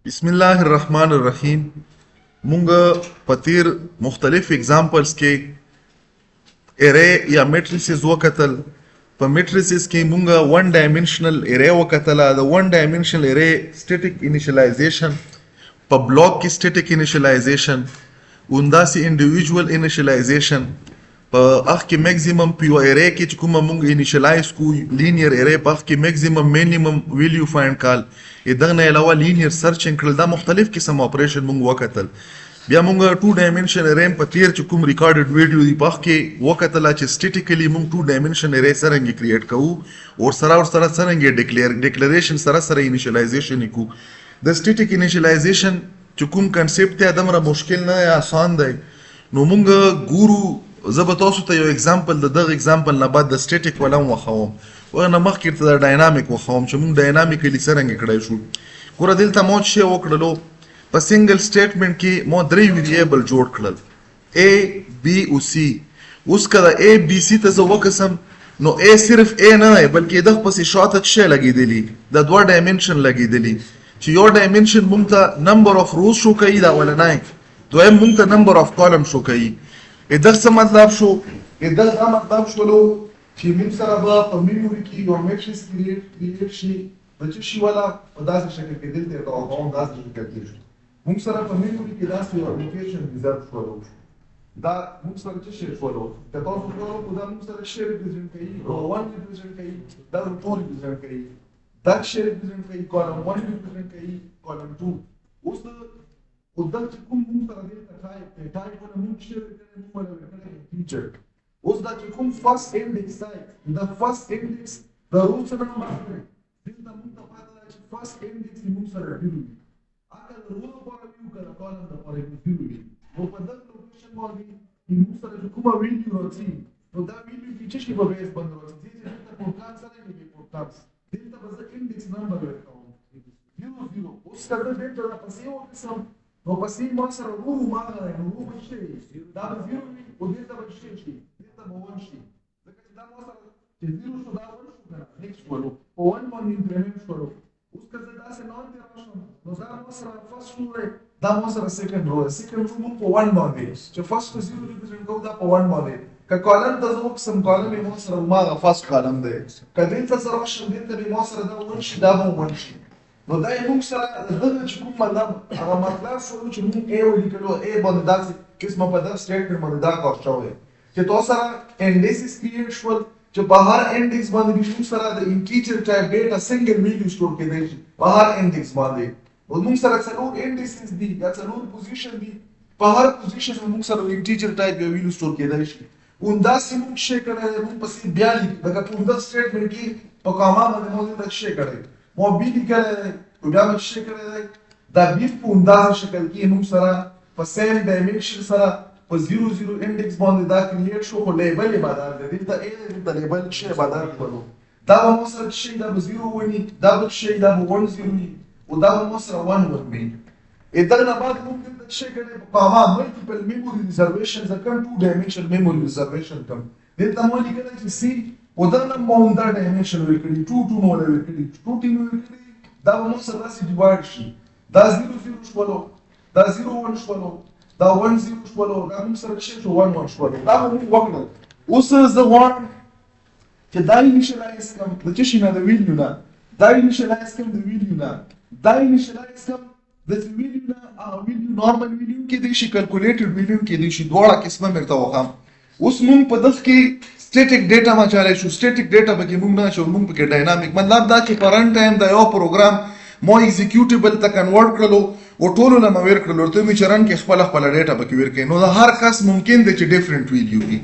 بسم الله الرحمن الرحیم. مونږ په تیر مختلف اگزامپلز کې ارے یا میټریسز وکتل. په میټریسز کې مونږ ون ډایمنشنل ارے وکتله. د ون ډایمنشنل ارے سټیټیک انیشلایزیشن، په بلاک کې سټیټیک انیشلایزیشن، انداسې انډیویجوال انیشلایزیشن، په اخ کې میکزیمم په یو ارے کې چې کومه مونږ انیشلایز کو لینیر ارے، په اخ کې میکزیمم مینیمم ویلیو فایند کال، دغه نه علاوه لینیر سرچینګ کړل. دا مختلف قسم اپریشن مونږ وکتل. بیا مونږ ټو ډایمنشن ارے په تیر چې کوم ریکارډډ ویډیو دی په کې وکتل چې سټیټیکلی مونږ ټو ډایمنشن ارے څنګه کریټ کوو او سره څنګه ډیکلیریشن سره انیشلایزیشن کو. د سټیټیک انیشلایزیشن چې کوم کنسپټ دی دمره مشکل نه آسان دی. نو مونږ ګورو زه به تاسو ته یو اگزامپل د دغه اگزامپل نه بعد د سټیټیک ولم وښوم، ورنه مخکې ته د ډاینامیک وښوم چې مونږ ډاینامیکلی څرنګه کړی شو. ګوره دلته مو شی وکړلو په سنگل سټیټمنټ کې مو درې ویریبل جوړ کړل A B او C. اوس که د A B C ته زه وقسم نو A صرف A نه دی بلکې دغه پسې شاته څه شی لګېدلي، د دوه ډایمنشن لګېدلي چې یو ډایمنشن مونږ ته نمبر اف روز شو کوي دا ولنی، دویم مونږ ته نمبر اف کالم شو کوي. دغه څه مطلب شو؟ دغه دا مطلب شولو چې موږ سره به په میموري کې یو میټریکس کریټ شي د څه شي والا په داسې شکل کې دلته توقعوم داسې شکل کې شو. موږ سره په میموري کې داسې یو اپلیکیشن ریزرو شولو. دا موږ سره څه شی شولو؟ که تاسو وګورئ خو دا موږ سره شی ریپرزینټ کوي، رو 1 ریپرزینټ کوي، دا رو 2 ریپرزینټ کوي، دا شی ریپرزینټ کوي، کالم 1 ریپرزینټ کوي، کالم 2. اوس او دا چې کوم موږ سره دلته ټایپ ونه موږ شی ورکړی موږ ولا ورکړی فیچر. اوس دا چې کوم فرست انډیکس دی دا فرست انډیکس د روټ سره ماته دلته موږ ته پته ده چې فرست انډیکس موږ سره ډیل وي. اګه د رو لپاره ویو که د کالم لپاره ډیل وي نو په دغه لوکیشن باندې موږ سره چې کومه ویډیو راځي نو دا ویډیو کې څه شي په بیس باندې راځي چې دلته پورټال سره کې پورټالس دلته به زه انډیکس نمبر ورکوم 00. اوس که زه دلته راپسې وکړم نو پسې ما سره رو ماغه دی نو رو به څه وي دا به 0 وي او دلته به څه شي دلته به 1 شي ځکه چې دا ما سره چې 0 شو دا 1 شو که نه نیکسټ شولو په 1 باندې انکریمنټ شولو. اوس که زه داسې لاندې راشم نو دا ما سره فرست رو دی دا ما سره سیکنډ رو دی. سیکنډ رو موږ په 1 باندې چې فرست په 0 ریپرزینټ کوو دا په 1 باندې. که کالم ته زه وقسم کالم یې ما سره هماغه فرست کالم دی. که دلته زه راشم دلته به ما سره دا 1 شي دا به 1 شي. نو دا یې موږ سره دغه چې کوم مطلب هغه مطلب شولو چې موږ A ولیکلو A باندې داسې قسمه په دغه سټیټمنټ باندې دا کار شوی چې تاسو سره انډیسز کریټ شول چې په هر انډیکس باندې موږ سره د انټیجر ټایپ ډیټا سنگل ویلیو سٹور کېدای شي په هر انډیکس باندې. نو موږ سره څلور انډیسز دي یا څلور پوزیشن دي، په هر پوزیشن موږ سره انټیجر ټایپ یو ویلیو سٹور کېدای شي. همداسې موږ شی کړی دی موږ پسې بیا لیکو لکه په همدغه سټیټمنټ کې په کاما باندې موږ دلته شی کړی مو بي لیکلی دی او بیا مې شی کړی دی دا بیف په همداسې شکل کې موږ سره په سیم ډایمنشن سره په 00 انډیکس باندې دا کریټ شو خو لیبل یې بدل دی دلته A دی دلته لیبل شی بدل کړو. دا به مو سره شی دا به 0 ونی دا به شی دا به 1 0 وي او دا به مو سره 1 1 وي. دغه نه بعد موږ دلته شی کړی په کاما ملټیپل میموري ریزرویشن زه کوم 2 ډایمنشن میموري ریزرویشن کوم دلته مو لیکلی چې C او دغه نه مو دا ډایمنشن ورکړي 2 مو ورکړي 2 ټیم ورکړي دا به مو سره داسې ډیوایډ شي دا 0 0 شولو دا 0 1 شولو دا 1 0 شولو دا موږ سره شي شو 1 1 شولو. دا به موږ وکړل. اوس زه غواړم چې دا انیشلایز کړم د څه شي نه د ویلیو نه دا انیشلایز کړم د ویلیو نه دا انیشلایز کړم د ویلیو نه هغه ویلیو نارمل ویلیو کېدای شي کیلکولیټډ ویلیو کېدای شي دواړه قسمه مې ورته وښیم. اوس موږ په دغه کې سټیټیک ډیټا ما چالای شو. سټیټیک ډیټا پکې موږ نه شو موږ پکې ډاینامیک مطلب دا چې په رن ټایم د یو پروګرام مو ایگزیکیوټیبل ته کنورټ کړلو او ټولو نه مو ورکړلو ته مې چې رن کې خپله ډیټا پکې ورکړئ نو د هر کس ممکن دی چې ډیفرنٹ ویلیو وي.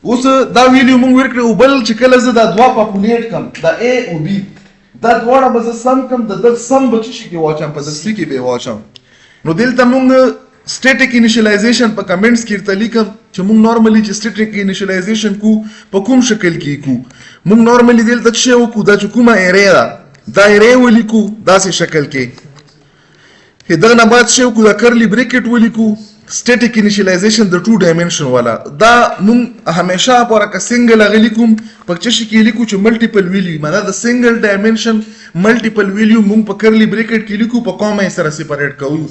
اوس دا ویلیو موږ ورکړی او بل چې کله زه دا دوه پاپولیټ کړم د A او B دا دواړه به زه سم کړم د دغه سم به څه شي کې واچم په دغه C کې به واچم. نو دلته موږ سټیټیک انیشلایزیشن په کمنټس کې ورته لیکم چې موږ نارملی چې سټیټیک انیشلایزیشن کو په کوم شکل کې کو. موږ نارملی دلته څه وکړو دا چې کومه ارے ده دا ارے ولیکو داسې شکل کې. دغه نه بعد څه وکړو دا کرلی بریکټ ولیکو static initialization د 2 dimension والا دا مون همیشه پر کا سنگل غلیکم پکچ شي کې لیکو چې ملټیپل ویلیو معنی د سنگل ډایمنشن ملټیپل ویلیو مون په کرلی بریکټ کې لیکو په کومه سره سپریټ کوو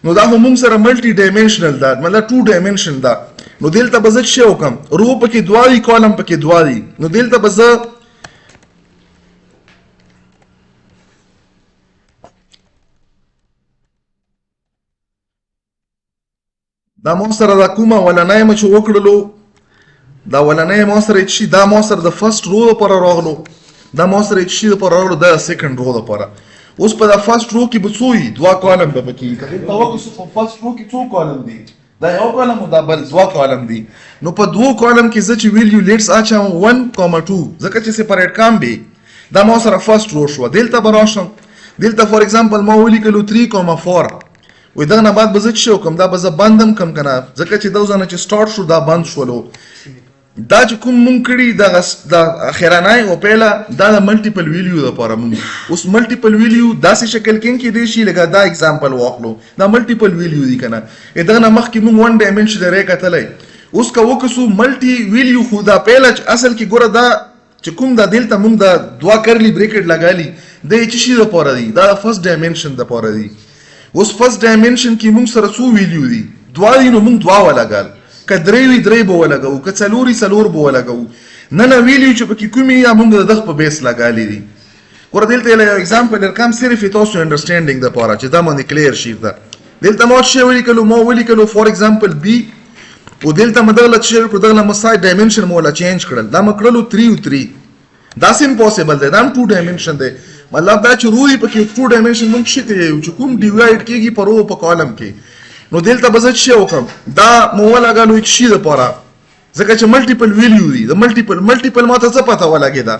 نو دا مون سره ملټي ډایمنشنل دا مطلب 2 ډایمنشن دا نو دلته بزت شی وکم رو پکې دواري کالم پکې دواري نو دلته بز دا مو سره دا کومه ولنای مچ وکړلو دا ولنای مو سره شي دا مو سره د فرست رو پر راغلو دا مو سره شي پر راغلو دا سیکنډ رو پر اوس په دا فرست رو کې بڅوي دوا کالم به پکې کله دا وکړو په فرست رو کې څو کالم دي دا یو کالم دا بل دوا کالم دي نو په دوه کالم کې ځکه ویلیو لیټس اچم 1.2 ځکه چې سپریټ کام به دا مو سره فرست رو شو دلته براشم دلته فور ایگزامپل ما ولیکلو 3.4 و دا نه بعد بزت شو کوم دا بز بندم کم کنه ځکه چې دا ځنه چې سٹارټ شو دا بند شولو دا چې کوم مونږ کړي دا اخرانای او پهلا دا ملټیپل ویلیو لپاره مونږ اوس ملټیپل ویلیو داسې شکل کې دی شي لکه دا اگزامپل واخلو دا ملټیپل ویلیو دي کنه دا نه مخکې مونږ 1 ډایمنشن لري کتلای اوس کا وکسو ملټی ویلیو خو دا پهلا اصل کې ګوره دا چې کوم دا دلته مونږ دا دوا کرلی بریکټ لګالي د هیڅ شي لپاره دی دا فرست ډایمنشن لپاره دی اوس فرست ډایمنشن کې مونږ سره څو ویلیو دي دوا دي نو مونږ دوا ولګال که درې وي درې به ولګو که څلور وي څلور به ولګو نه ویلیو چې پکې کومې یا مونږ د دغه په بیس لګالي دي ګوره دلته یو اگزامپل درکم صرف تاسو انډرسټینډینګ دپاره چې دا باندې کلیر شي ده دلته ما شی ولیکلو فور ایگزامپل بی او دلته ما دغله شی وکړو دغله ما ساید ډایمنشن مو ولا چینج کړل دا ما کړلو 3 او 3 دا امپوسیبل دی دا هم 2 ډایمنشن دی مطلب دا چې روی پکې 2 ډایمنشن مونږ شي ته چې کوم ډیوایډ کېږي په رو په کالم کې نو دلته بزت شی وکم دا مو ولګالو یک شي لپاره ځکه چې ملټیپل ویلیو دي د ملټیپل ماته څه پته ولګیدا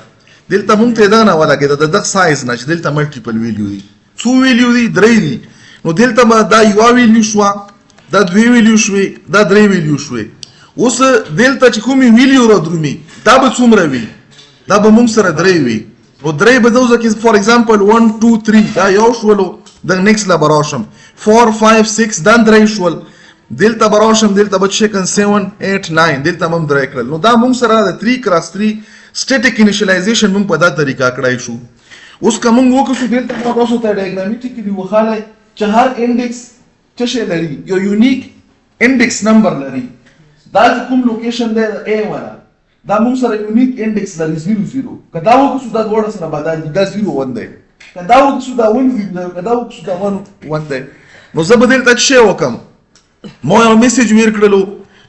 دلته مونږ ته دا نه ولګیدا د دغه سایز نه چې دلته ملټیپل ویلیو دي څو ویلیو دي درې دي نو دلته ما دا یو ویلیو شو دا دوی ویلیو شوي دا درې ویلیو شوي اوس دلته چې کومي ویلیو را درومي دا به څومره وي دا به مونږ سره درې وي او درې به دوزه کې فور ایگزامپل 1 2 3 دا یو شولو د نیکست لا براشم 4 5 6 دا درې شول دلته براشم دلته به شکن 7 8 9 دلته مم درې کړل نو دا مونږ سره د 3x3 سټیټیک انیشلایزیشن مونږ په دا طریقه کړای شو اوس کوم وکړو دلته ما تاسو ته ډایګنامیټیکلی وخاله چې هر انډیکس څه شی لري یو یونیک انډیکس نمبر لري دا کوم لوکیشن دی A والا دا مونږ سره یونیک انډیکس لري 00 کدا وکړو دا وړ سره بدل دي دا 01 دی کدا وکړو دا 10 کدا وکړو دا 1 دی نو زه بدل ته شی وکم مو یو میسج ورکړلو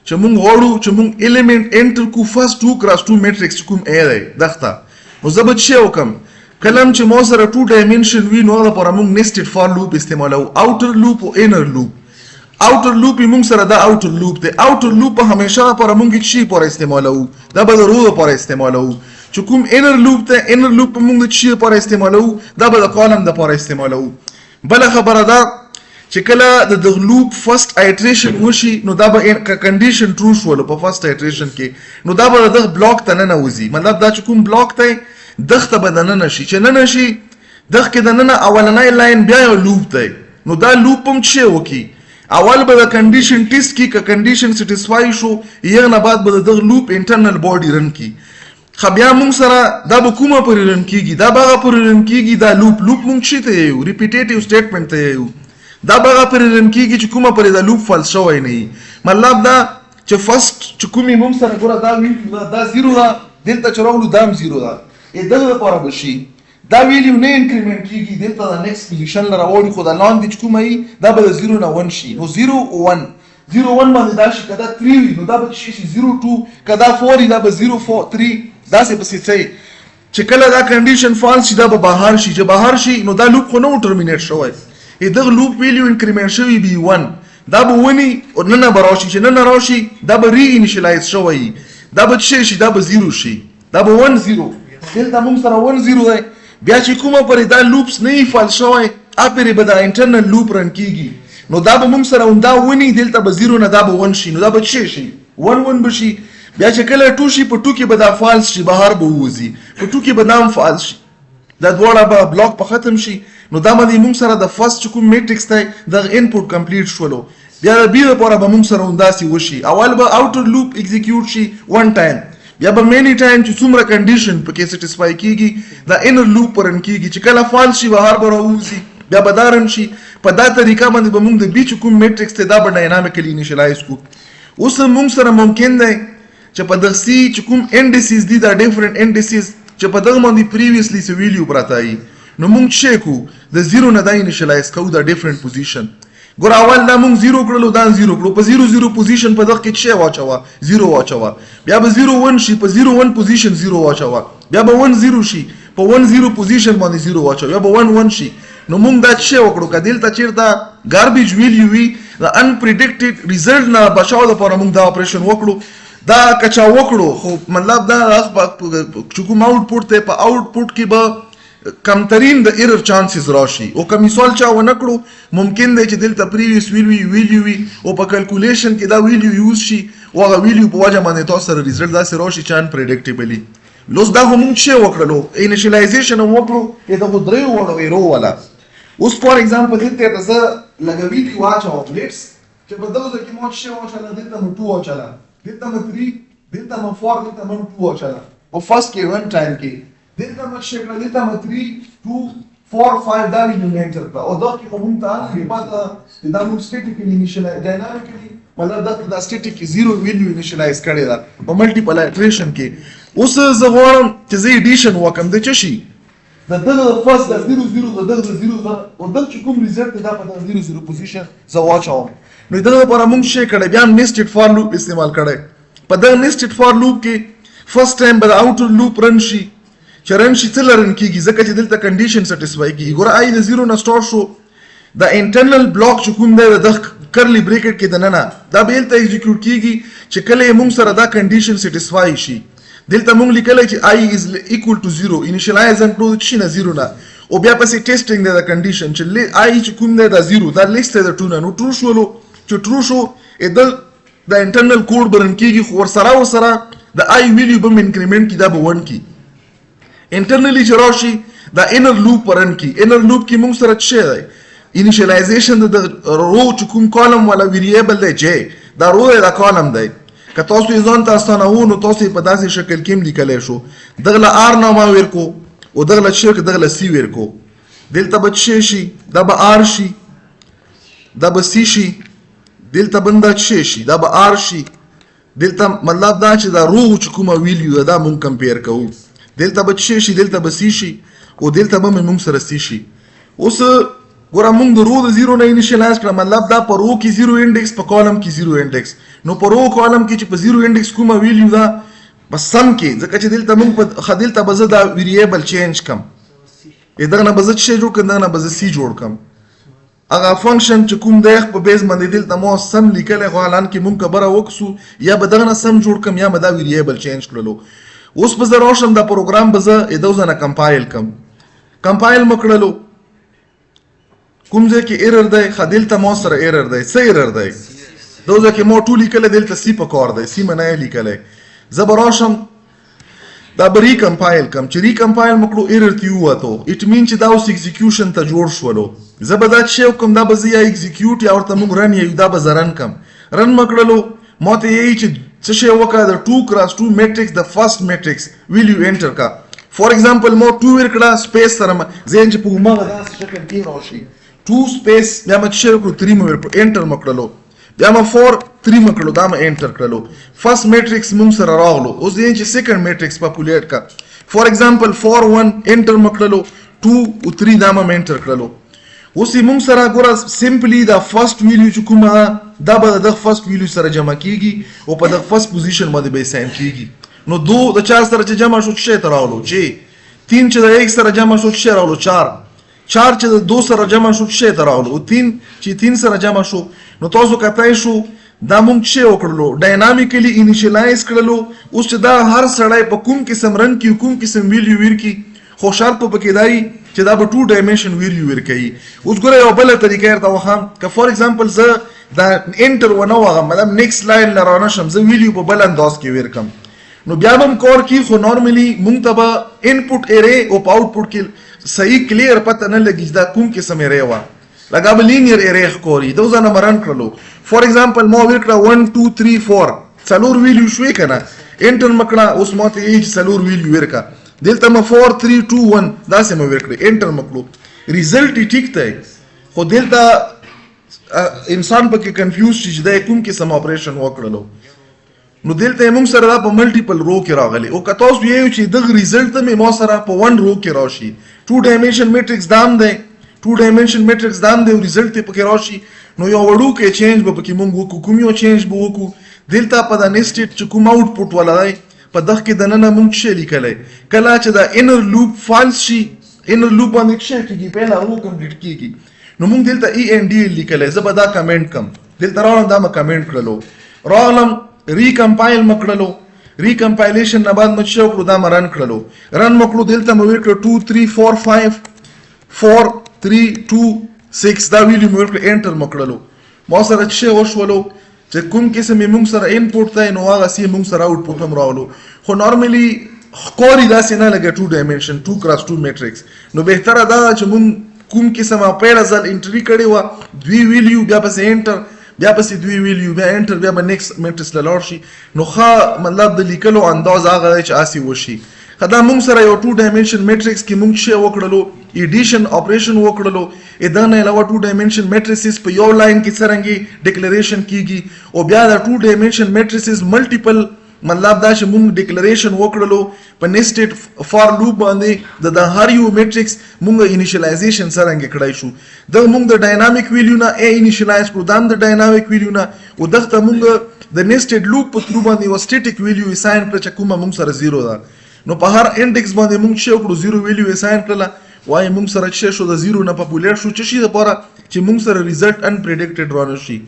چې مونږ غواړو چې مونږ الیمنٹ انټر کو فرست 2x2 میټریکس کوم A دی دغه نو زه به شی وکم کلم چې مو سره 2 ډایمنشن وی نو لپاره مونږ نیسټډ فار لوپ استعمالو اوټر لوپ او انر لوپ اوټر لوپ موږ سره دا اوټر لوپ دی اوټر لوپ همیشه پر موږ شي پر استعمالو دا به د رو پر استعمالو چې کوم انر لوپ ته انر لوپ موږ شي پر استعمالو دا به د کالم د پر استعمالو بل خبره دا چې کله د لوپ فرست ایټریشن وشي نو دا به کنډیشن ټرو شول په فرست ایټریشن کې نو دا به د بلاک ته نه وځي مطلب دا چې کوم بلاک ته دغه به نه نشي چې نه نشي دغه کې د نه اولنۍ لاین بیا یو لوپ دی نو دا لوپ هم شي وکي اول به د کنډیشن ټیسټ کی که کنډیشن سټیسفای شو یې نه بعد به د لوپ انټرنل باډي رن کی خو بیا موږ سره دا به کومه پورې رن کیږي دا به پورې رن کیږي دا لوپ موږ شي ته یو ریپیټیټیو سټیټمنټ ته یو دا به پورې رن کیږي چې کومه پورې دا لوپ فالس شوی نه مطلب دا چې فرست چې کومي موږ سره ګوره دا 0 دا دلته چې راغلو دا 0 دا دغه لپاره به شي دا ویلیو نه انکریمنٹ کیږي دلته د نیکست پوزیشن لره وړي خو د لاندې چې کومه وي دا به د 0 نه 1 شي نو 0 او 1 0 1 باندې دا شي کدا 3 وي نو دا به شي 0 2 کدا 4 دا به 0 4 3 دا څه پسې څه چې کله دا کنډیشن فالس شي دا به بهر شي چې بهر شي نو دا لوپ خو نه ټرمینیټ شوی دغه لوپ ویلیو انکریمنٹ شوی بي 1 دا به ونی او نه براشي چې نه راشي دا به ری انیشلایز شوی دا به شي دا به 0 شي دا به 1 0 دلته موږ سره 1 0 دی بیا چې کومه پرې دا لوپس نه فال شوی اپرې به دا انټرنل لوپ رن کیږي نو دا به موږ سره دا ونی دلته به 0 نه دا به 1 شي نو دا به شي 1 1 به شي بیا چې کله 2 شي په 2 کې به دا فالس شي بهر به وځي په 2 کې به نام فالس شي دا دواړه به بلاک په ختم شي نو دا باندې موږ سره د فرست کوم میټریکس ته د انپوټ کمپلیټ شولو بیا د بی لپاره به موږ سره همداسې وشي. اول به اوټر لوپ ایگزیکیوټ شي 1 ټایم، بیا به مینی ټایم چې څومره کنډیشن پکې سټیسفای کیږي دا انر لوپ رن کیږي، چې کله فالس شي بهر به راوځي بیا به دا رن شي. په دا طریقه باندې به موږ د بی چې کوم میټرکس دی دا به ډاینامیکلی انیشلایز کړو. اوس موږ سره ممکن دی چې په دغه سی چې کوم انډیسز دي دا ډیفرنٹ انډیسز چې په دغه باندې پریویسلی څه ویلیو پراته وي، نو موږ څه کوو د زیرو نه دا انیشلایز کوو دا ډیفرنٹ پوزیشن. ګور اول دا موږ زیرو کړلو دا زیرو کړو، په زیرو زیرو پوزیشن په دغه کې څه واچوه زیرو واچوه، بیا به زیرو 1 شي په زیرو 1 پوزیشن زیرو واچوه، بیا به 1 0 شي په 1 0 پوزیشن باندې زیرو واچوه، بیا به 1 1 شي. نو موږ دا څه وکړو که دلته چیرته ګاربیج ویلیو وي د انپریډکټډ ریزلټ نه بچاو لپاره موږ دا اپریشن وکړو. دا کچا وکړو خو مطلب دا چې کوم آوټپوټ دی په آوټپوټ کې به کمترین د ایرر چانسز راشي. او که مثال چا ونه کړو ممکن دی چې دلته پریویس ویلیو وي او په کیلکولیشن کې دا ویلیو یوز شي او هغه ویلیو په وجه باندې تاسو سره ریزلټ داسې راشي چې انپریډکټیبلی. لوس دا خو موږ څه وکړلو انیشلایزیشن هم وکړو دغه درې وړو ایرو والا. اوس فار ایگزامپل دلته ته زه لږه ویلیو واچوم لیټس چې په دغه کې مو څه واچوله دلته مو 2 واچوله، دلته مو 3، دلته مو 4، دلته مو 2 واچوله په فرست کې 1 ټایم کې، دلته مو څه کړل دلته مو 3 2 4 5 دا ویلیو انټر کړه. او دا کې کوم ته بعد دا مو سټیټیکلی انیشلایز ډاینامیکلی مطلب دا سټیټیک زیرو ویلیو انیشلایز کړی دا په ملټیپل ایټریشن کې. اوس زه غواړم چې زه ایډیشن وکم د څه شي د دغه فرست د 0 0 د دغه 0 دا او دغه چې کوم ریزلټ دا په 0 0 پوزیشن زه واچوم. نو دغه لپاره موږ څه کړی بیا نیسټډ فار لوپ استعمال کړی. په دغه نیسټډ فار لوپ کې فرست ټایم به د اوټر لوپ رن شي، چې رن شي څه رن کیږي ځکه چې دلته کنډیشن سټیسفای کیږي. ګوره آی د 0 نه سٹارټ شو، د انټرنل بلاک چې کوم دی د کرلی بریکټ کې د نه دا به دلته ایگزیکیوټ کیږي چې کله موږ سره دا کنډیشن سټیسفای شي. دلته موږ لیکلی چې i is equal to 0 انیشلایز هم کړو چې نه 0 نه، او بیا پسې ټیسټینګ دی د کنډیشن چې i چې کوم دی دا 0 دا لیست دی د 2 نه. نو ټرو شولو چې ټرو شو د انټرنل کوډ برن کیږي، خو ورسره د i ویلیو به انکریمنټ کی دا به 1 کی انټرنلی چې راشي دا انر لوپ رن کی. انر لوپ کې موږ سره څه دی انیشلایزیشن د رو چې کوم کالم ولا ویریبل دی j دا رو دی دا کالم دی. که تاسو یې ځان ته اسانوو نو تاسو یې په داسې شکل کې هم لیکلی شو. دغه له آر نامه ورکو او دغه له څه دغه له سی ورکو، دلته به څه شي دا به آر شي، دا به سی شي، دلته به دا څه شي دا به آر شي. دلته مطلب دا چې دا رو چې کومه ویلیو دا مونږ کمپیر کوو، دلته به څه شي دلته به سی شي او دلته به مونږ سره سی شي. اوس ګوره موږ د رو د 0 نه انیشلایز کړه، مطلب دا په رو کې 0 انډیکس په کالم کې 0 انډیکس. نو په رو کالم کې چې په 0 انډیکس کومه ویلیو دا په سم کې ځکه چې دلته موږ په خدلته به زه دا ویریبل چینج کم، دغه نه به زه څه جوړ کړم، دغه نه به زه سی جوړ کړم. هغه فنکشن چې کوم دی په بیس باندې دلته مو سم لیکلی خو حالان کې موږ خبره وکړو یا به دغه نه سم جوړ کړم یا به دا ویریبل چینج کړلو. اوس به زه راشم دا پروګرام به زه دغه ځای نه کمپایل کړم. کمپایل مو کړلو کوم ځای کې ایرر دی، ښه دلته ما سره ایرر دی. څه ایرر دی؟ دغه ځای کې ما 2 لیکلی، دلته سی په کار دی، سی مه نه یې لیکلی. زه به راشم دا به ریکمپایل کړم، چې ریکمپایل مو کړو ایرر ترې ووتو، اټ مین چې دا اوس ایگزیکیوشن ته جوړ شولو. زه به دا څه وکړم دا به زه یا ایگزیکیوټ یا ورته موږ رن یو دا به زه رن کړم. رن مو کړلو ما ته یې چې څه شی وکړه د 2x2 میټرکس د فرست میټرکس ویلیو انټر کړه. فار ایگزامپل ما 2 ورکړه سپیس سره ځین چې په هماغه داسې شکل کې راشي 2 سپیس بیا مې څه وکړو 3 مې ورکړو انټر مو کړلو، بیا مې 4 3 مې کړلو دا مې انټر کړلو. فرست میټرکس موږ سره راغلو. اوس دې چې سیکنډ میټرکس پاپولیټ کا فار ایگزامپل 4 1 انټر مې کړلو، 2 او 3 دا مې انټر کړلو. اوس موږ سره ګوره سمپلی دا فرست ویلیو چې کومه دا به د فرست ویلیو سره جمع کیږي او په د فرست پوزیشن باندې به ساين کیږي. نو 2 د 4 سره چې جمع شو څه ته راغلو چې 3 چې د 1 سره جمع شو څه راغلو 4 چې د 2 سره جمع شو څه ته راغلو او 3 چې 3 سره جمع شو. نو تاسو کتای شو دا موږ څه وکړلو ډاینامیکلی انیشلایز کړلو. اوس چې دا هر سړی په کوم قسم رن کی کوم قسم ویلیو ورکی خو شرط په کې دی چې دا به 2 ډایمنشن ویلیو ورکوي. اوس ګوره یو بله طریقه درته وښیم که فار ایگزامپل زه دا انټر ونه وغم مطلب نیکسټ لاین نه رانشم زه ویلیو په بل انداز کې ورکم نو بیا به هم کار کوي خو نارملی مونږ ته به انپوټ ارې او په آوټپوټ کې صحیح کلیر پته نه لګي دا کوم قسم ارې وه. لکه به لینیر ارې ښکاري دو ځله مې رن کړلو فار ایگزامپل ما ویل کړه 1 2 3 4 څلور ویلیو شوې که نه انټر مې کړه اوس ما ته یې چې څلور ویلیو ورکړه دلته مې 4 3 2 1 داسې مې ورکړې انټر مې کړو ریزلټ یې ټیک دی خو دلته انسان پکې کنفیوز شي چې دا کوم قسم اپریشن وکړلو نو دلته موږ سره دا په ملټیپل رو کې راغلی او که تاسو ویو چې دغه ریزلټ ته مې ما سره په 1 رو کې راشي 2 ډایمنشن میټرکس دام دی 2 ډایمنشن میټرکس دام دی او ریزلټ یې پکې راشي نو یو وړوکی چینج به پکې موږ وکړو کوم یو چینج به وکړو دلته په دا نیسټډ چې کوم آوټپوټ والا دی په دغه کې دننه موږ څه لیکلی کله چې دا انر لوپ فالس شي انر لوپ باندې څه کېږي پهلا رو کمپلیټ کېږي نو موږ دلته END لیکلی زه به دا کمنټ کم دلته راغلم دا مې کمنټ کړلو راغلم ریکمپایل مې کړلو ریکمپایلیشن نه بعد مې څه وکړو دا مې رن کړلو رن مې کړو دلته مې ویل کړو 2 3 4 5 4 3 2 6 دا ویلیو مې ورکړو انټر مې کړلو ما سره څه وشولو چې کوم قسم یې موږ سره انپوټ دی نو هغسې یې موږ سره آوټپوټ هم راغلو خو نارملي ښکاري داسې نه لکه 2 ډایمنشن 2 کراس 2 میټرکس نو بهتره دا ده چې موږ کوم قسم پیله ځل انټري کړې وه دوی ویلیو بیا پسې انټر بیا پسې دوی ویلیو بیا انټر بیا به نیکسټ میټرکس له لاړ شي نو ښه مطلب د لیکلو انداز هغه دی چې هسې وشي دا موږ سره یو 2 ډایمنشن میټرکس کې موږ څه وکړلو ایډیشن اپریشن وکړلو دا نه علاوه 2 ډایمنشن میټریسز په یو لاین کې څرنګه ډیکلریشن کیږي او بیا دا 2 ډایمنشن میټریسز ملټیپل مطلب دا چې موږ ډیکلریشن وکړلو په نیسټډ فار لوپ باندې د هر یو میټرکس موږ انیشلایزیشن څرنګه کړای شو دا موږ د ډاینامیک ویلیو نه انیشلایز کړو دا د ډاینامیک ویلیو نه او دغه موږ د نیسټډ لوپ په تھرو باندې و سټیټیک ویلیو اساین کړ چې کومه موږ سره 0 ده نو په هر انډیکس باندې موږ څه وکړو 0 ویلیو اساین کړل وای موږ سره څه شو د 0 نه پاپولر شو چې شي لپاره چې موږ سره ریزلټ ان پریډکټډ رانه شي